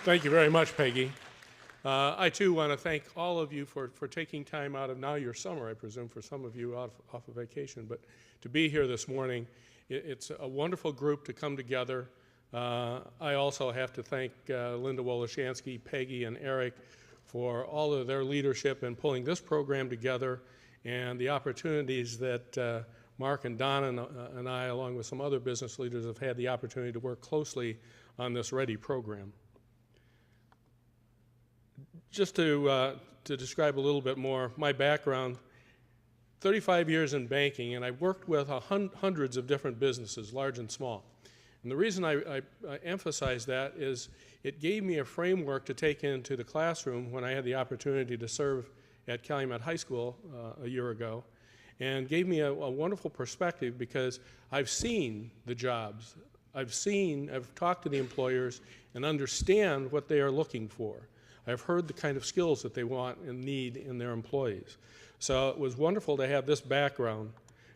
Thank you very much, Peggy. I too want to thank all of you for taking time out of now your summer, I presume, for some of you off of vacation, but to be here this morning. It's a wonderful group to come together. I also have to thank Linda Woloshansky, Peggy, and Eric for all of their leadership in pulling this program together and the opportunities that Mark and Donna and I, along with some other business leaders, have had the opportunity to work closely on this READY program. Just to describe a little bit more, my background, 35 years in banking, and I've worked with hundreds of different businesses, large and small. And the reason I emphasize that is it gave me a framework to take into the classroom when I had the opportunity to serve at Calumet High School a year ago, and gave me a wonderful perspective because I've seen the jobs. I've talked to the employers and understand what they are looking for. I've heard the kind of skills that they want and need in their employees. So it was wonderful to have this background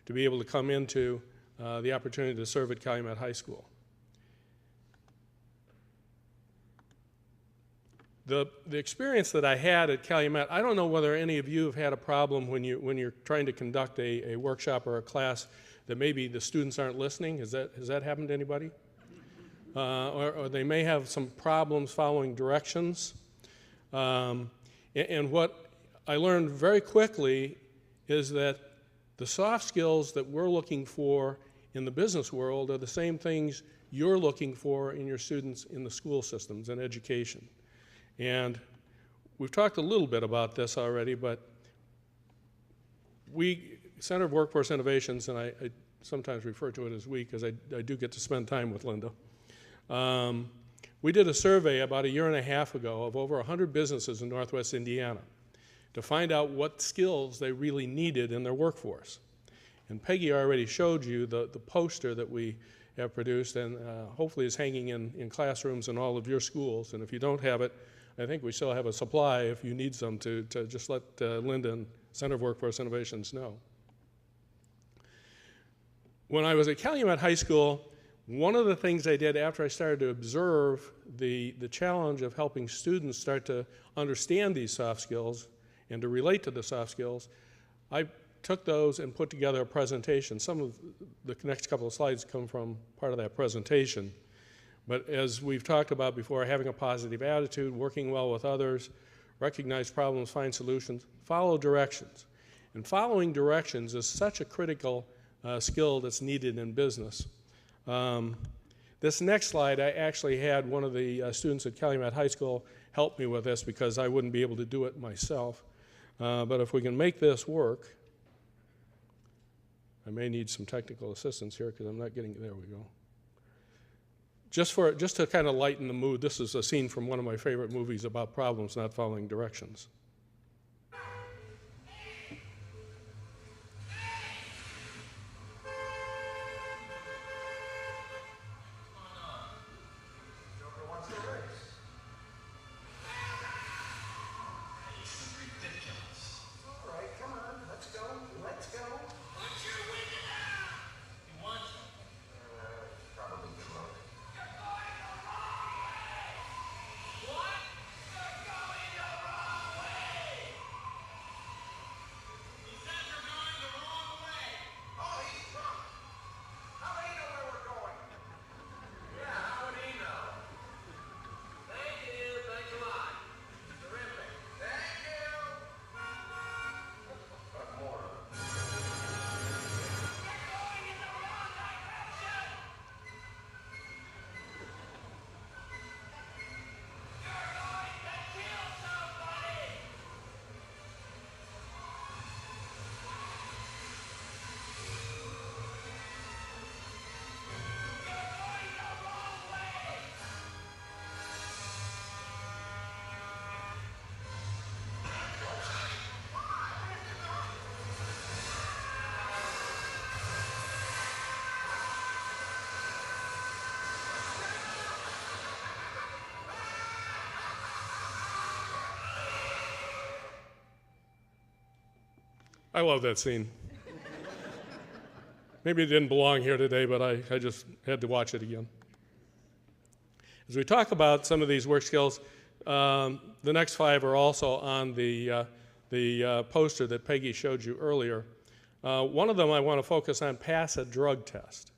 to be able to come into the opportunity to serve at Calumet High School. The experience that I had at Calumet, I don't know whether any of you have had a problem when you're trying to conduct a workshop or a class that maybe the students aren't listening. Has that happened to anybody? Or they may have some problems following directions. And what I learned very quickly is that the soft skills that we're looking for in the business world are the same things you're looking for in your students in the school systems and education. And we've talked a little bit about this already, but Center of Workforce Innovations, and I sometimes refer to it as we because I do get to spend time with Linda. We did a survey about 1.5 years ago of over 100 businesses in Northwest Indiana to find out what skills they really needed in their workforce. And Peggy already showed you the poster that we have produced and hopefully is hanging in classrooms in all of your schools. And if you don't have it, I think we still have a supply if you need some to just let Linda and Center of Workforce Innovations know. When I was at Calumet High School, one of the things I did after I started to observe the challenge of helping students start to understand these soft skills and to relate to the soft skills, I took those and put together a presentation. Some of the next couple of slides come from part of that presentation. But as we've talked about before, having a positive attitude, working well with others, recognize problems, find solutions, follow directions. And following directions is such a critical skill that's needed in business. This next slide, I actually had one of the students at Calumet High School help me with this because I wouldn't be able to do it myself. But if we can make this work, I may need some technical assistance here because I'm not getting, there we go. Just to kind of lighten the mood, this is a scene from one of my favorite movies about problems not following directions. I love that scene. Maybe it didn't belong here today, but I just had to watch it again. As we talk about some of these work skills, the next 5 are also on the poster that Peggy showed you earlier. One of them I want to focus on: pass a drug test.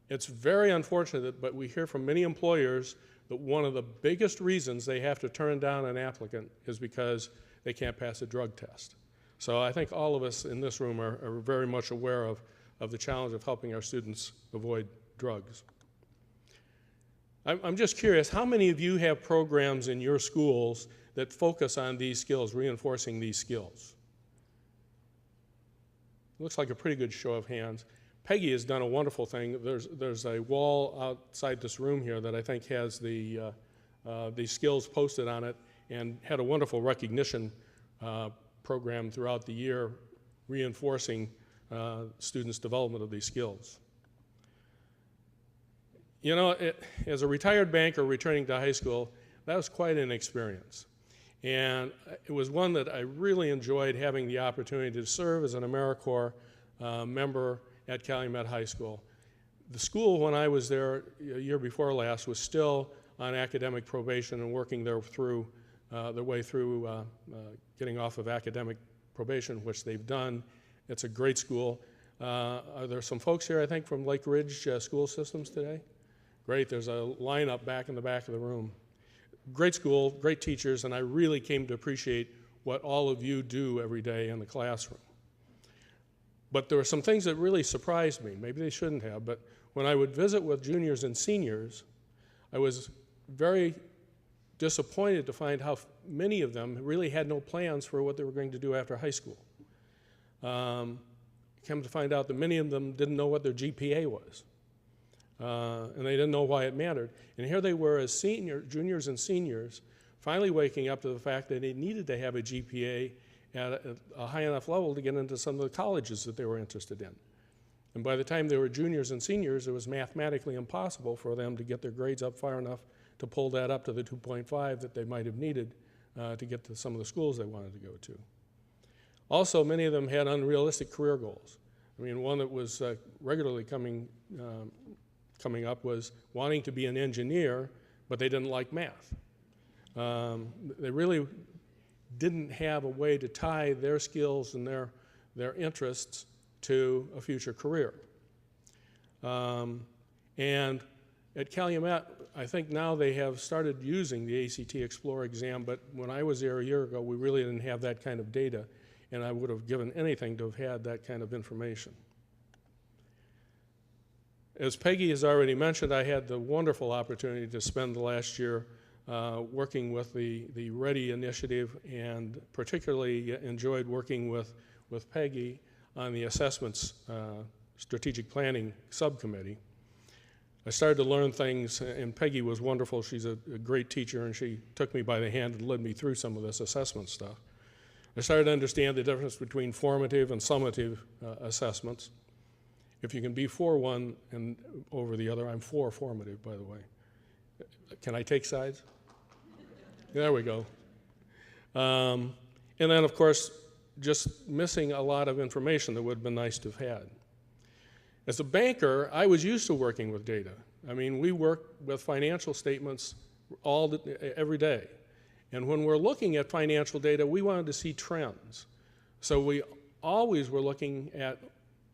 It's very unfortunate, but we hear from many employers that one of the biggest reasons they have to turn down an applicant is because they can't pass a drug test. So I think all of us in this room are very much aware of the challenge of helping our students avoid drugs. I'm just curious, how many of you have programs in your schools that focus on these skills, reinforcing these skills? Looks like a pretty good show of hands. Peggy has done a wonderful thing. There's a wall outside this room here that I think has these skills posted on it, and had a wonderful recognition program throughout the year reinforcing students' development of these skills. You know, as a retired banker returning to high school, that was quite an experience. And it was one that I really enjoyed, having the opportunity to serve as an AmeriCorps member at Calumet High School. The school, when I was there a year before last, was still on academic probation and working their way through getting off of academic probation, which they've done. It's a great school. Are there some folks here, I think, from Lake Ridge School Systems today? Great, there's a lineup back in the back of the room. Great school, great teachers, and I really came to appreciate what all of you do every day in the classroom. But there were some things that really surprised me. Maybe they shouldn't have, but when I would visit with juniors and seniors, I was very disappointed to find how many of them really had no plans for what they were going to do after high school. Came to find out that many of them didn't know what their GPA was. And they didn't know why it mattered. And here they were as juniors and seniors, finally waking up to the fact that they needed to have a GPA at a high enough level to get into some of the colleges that they were interested in. And by the time they were juniors and seniors, it was mathematically impossible for them to get their grades up far enough to pull that up to the 2.5 that they might have needed to get to some of the schools they wanted to go to. Also, many of them had unrealistic career goals. I mean, one that was regularly coming up was wanting to be an engineer, but they didn't like math. They really didn't have a way to tie their skills and their interests to a future career. And at Calumet, I think now they have started using the ACT Explore exam, but when I was there a year ago, we really didn't have that kind of data, and I would have given anything to have had that kind of information. As Peggy has already mentioned, I had the wonderful opportunity to spend the last year working with the READY initiative, and particularly enjoyed working with Peggy on the assessments strategic planning subcommittee. I started to learn things, and Peggy was wonderful. She's a great teacher, and she took me by the hand and led me through some of this assessment stuff. I started to understand the difference between formative and summative assessments. If you can be for one and over the other, I'm for formative, by the way. Can I take sides? There we go. And then, of course, just missing a lot of information that would have been nice to have had. As a banker, I was used to working with data. I mean, we work with financial statements every day. And when we're looking at financial data, we wanted to see trends. So we always were looking at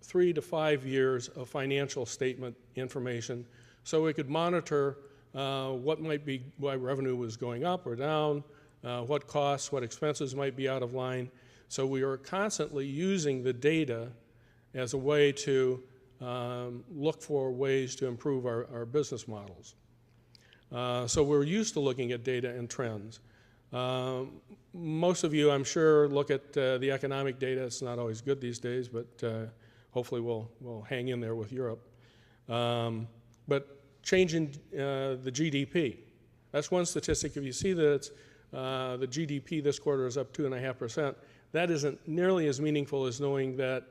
3 to 5 years of financial statement information so we could monitor why revenue was going up or down, what costs, what expenses might be out of line. So we are constantly using the data as a way to look for ways to improve our business models. So we're used to looking at data and trends. Most of you, I'm sure, look at the economic data. It's not always good these days, but hopefully we'll hang in there with Europe. But changing the GDP. That's one statistic. If you see that it's, the GDP this quarter is up 2.5%, that isn't nearly as meaningful as knowing that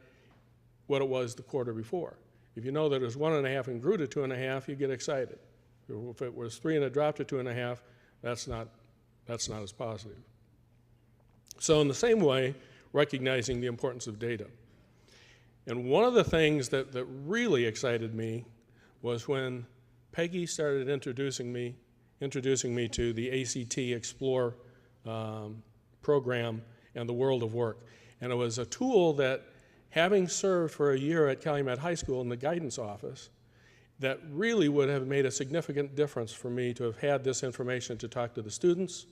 what it was the quarter before. If you know that it was 1.5 and grew to 2.5, you get excited. If it was 3 and it dropped to 2.5, that's not as positive. So in the same way, recognizing the importance of data. And one of the things that really excited me was when Peggy started introducing me to the ACT Explore program and the world of work. And it was a tool that, having served for a year at Calumet High School in the guidance office, that really would have made a significant difference for me to have had this information to talk to the students,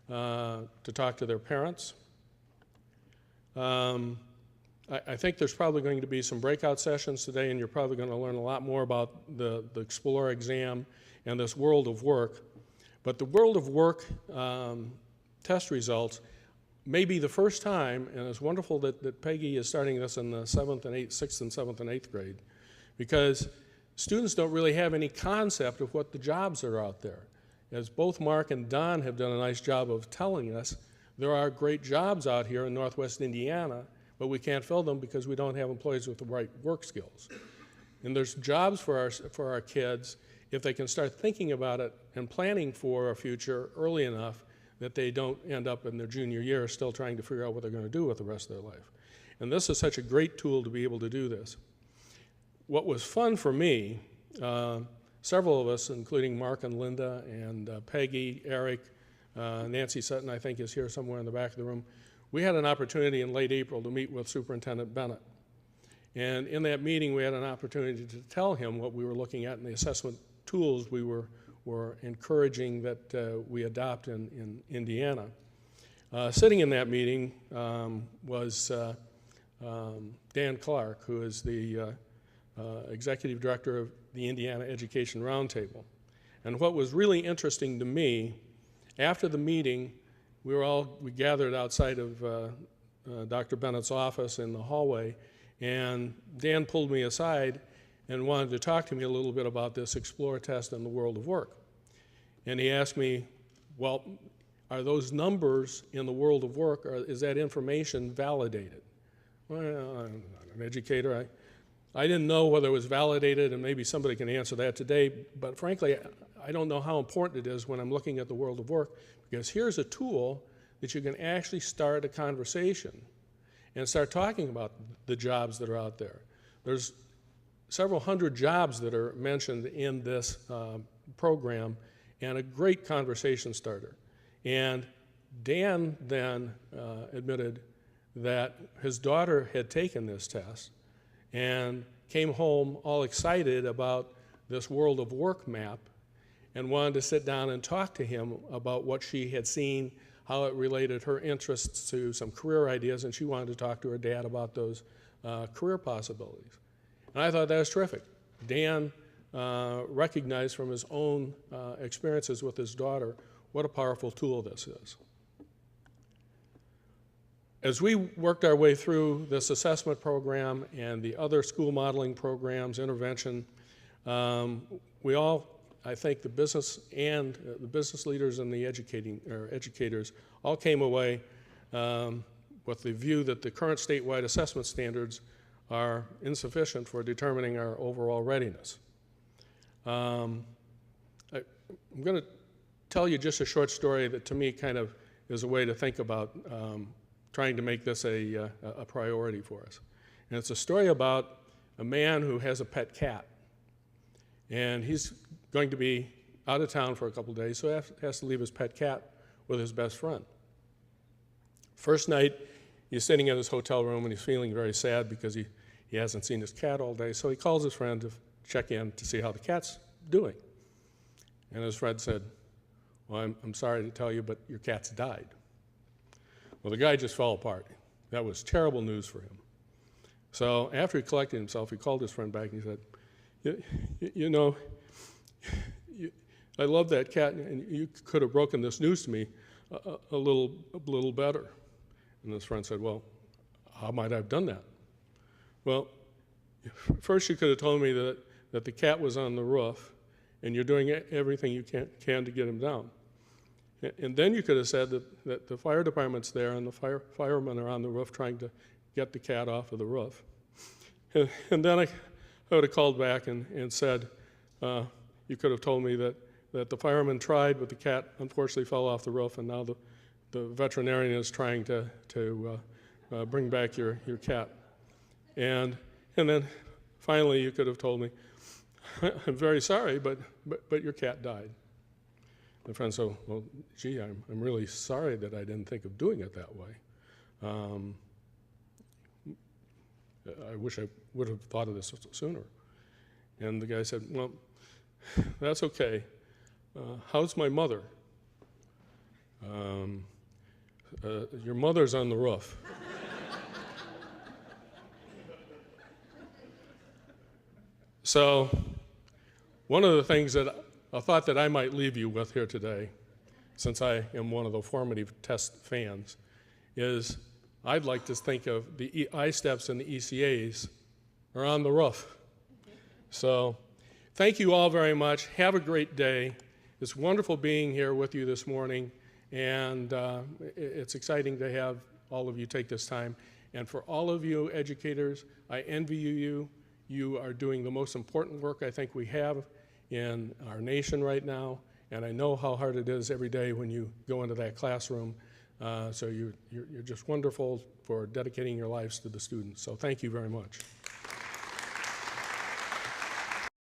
to talk to their parents. I think there's probably going to be some breakout sessions today, and you're probably going to learn a lot more about the Explorer exam and this world of work. But the world of work test results may be the first time, and it's wonderful that Peggy is starting this in the 6th and 7th and 8th grade, because students don't really have any concept of what the jobs are out there. As both Mark and Don have done a nice job of telling us, there are great jobs out here in Northwest Indiana, but we can't fill them because we don't have employees with the right work skills. And there's jobs for our kids if they can start thinking about it and planning for a future early enough that they don't end up in their junior year still trying to figure out what they're going to do with the rest of their life. And this is such a great tool to be able to do this. What was fun for me, several of us, including Mark and Linda and Peggy, Eric, Nancy Sutton, I think, is here somewhere in the back of the room. We had an opportunity in late April to meet with Superintendent Bennett. And in that meeting, we had an opportunity to tell him what we were looking at in the assessment tools we were encouraging that we adopt in Indiana. Sitting in that meeting was Dan Clark, who is the Executive Director of the Indiana Education Roundtable. And what was really interesting to me, after the meeting, we gathered outside of Dr. Bennett's office in the hallway, and Dan pulled me aside and wanted to talk to me a little bit about this Explore test and the world of work. And he asked me, well, are those numbers in the world of work, or is that information validated? Well, I'm not an educator. I didn't know whether it was validated, and maybe somebody can answer that today, but frankly, I don't know how important it is when I'm looking at the world of work, because here's a tool that you can actually start a conversation and start talking about the jobs that are out there. There's several hundred jobs that are mentioned in this program, and a great conversation starter. And Dan then admitted that his daughter had taken this test and came home all excited about this world of work map and wanted to sit down and talk to him about what she had seen, how it related her interests to some career ideas, and she wanted to talk to her dad about those career possibilities. And I thought that was terrific. Dan recognized from his own experiences with his daughter what a powerful tool this is. As we worked our way through this assessment program and the other school modeling programs, intervention, we all, I think the business and the business leaders and the educators all came away with the view that the current statewide assessment standards are insufficient for determining our overall readiness. I'm going to tell you just a short story that to me kind of is a way to think about trying to make this a priority for us. And it's a story about a man who has a pet cat. And he's going to be out of town for a couple days, so he has to leave his pet cat with his best friend. First night, he's sitting in his hotel room and he's feeling very sad because he hasn't seen his cat all day, so he calls his friend to check in to see how the cat's doing. And his friend said, well, I'm sorry to tell you, but your cat's died. Well, the guy just fell apart. That was terrible news for him. So after he collected himself, he called his friend back and he said, you know, I love that cat, and you could have broken this news to me a little better. And his friend said, well, how might I have done that? Well, first you could have told me that the cat was on the roof, and you're doing everything you can to get him down. And then you could have said that the fire department's there, and the firemen are on the roof trying to get the cat off of the roof. And then I would have called back and said, you could have told me that the firemen tried, but the cat unfortunately fell off the roof, and now the veterinarian is trying to bring back your cat. And then finally you could have told me, I'm very sorry, but your cat died. The friend said, well, gee, I'm really sorry that I didn't think of doing it that way. I wish I would have thought of this sooner. And the guy said, well, that's okay. How's my mother? Your mother's on the roof. So one of the things that I thought that I might leave you with here today, since I am one of the formative test fans, is I'd like to think of the I-STEPs and the ECAs are on the roof. So thank you all very much. Have a great day. It's wonderful being here with you this morning, and it's exciting to have all of you take this time. And for all of you educators, I envy you. You are doing the most important work I think we have in our nation right now, and I know how hard it is every day when you go into that classroom. So you're just wonderful for dedicating your lives to the students. So thank you very much.